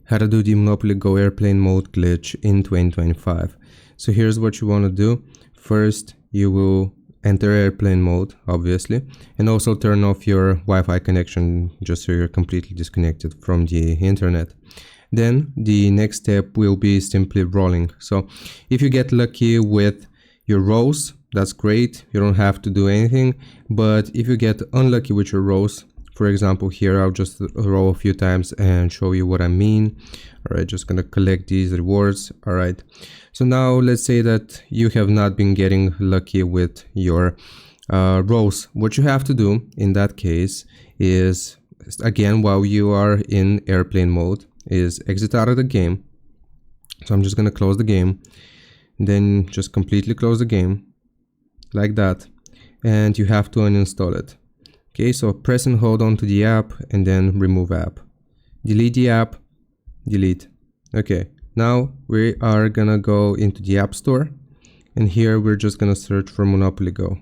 how to do the Monopoly Go airplane mode glitch in 2025. So here's what you want to do. First, you will enter airplane mode, obviously, and also turn off your Wi-Fi connection just so you're completely disconnected from the internet. Then the next step will be simply rolling. So if you get lucky with your rows, that's great. You don't have to do anything. But if you get unlucky with your rows, for example, here I'll just roll a few times and show you what I mean. All right, just gonna collect these rewards. All right, so now let's say that you have not been getting lucky with your rows. What you have to do in that case is, again, while you are in airplane mode, is exit out of the game. So I'm just gonna close the game, then just completely close the game like that, and you have to uninstall it. Okay, so press and hold on to the app and then remove app. Delete the app, delete. Okay, now we are gonna go into the App Store, and here we're just gonna search for Monopoly Go.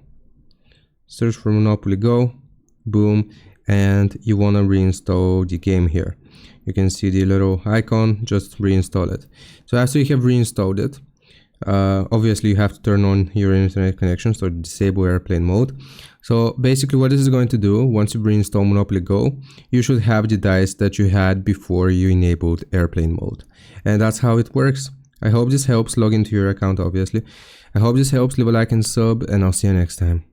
Search for Monopoly Go, boom, and you wanna reinstall the game here. You can see the little icon, just reinstall it. So after you have reinstalled it, obviously you have to turn on your internet connection, so disable airplane mode. So basically what this is going to do, once you reinstall Monopoly Go, you should have the dice that you had before you enabled airplane mode. And that's how it works. I hope this helps. Log into your account, obviously. I hope this helps. Leave a like and sub, and I'll see you next time.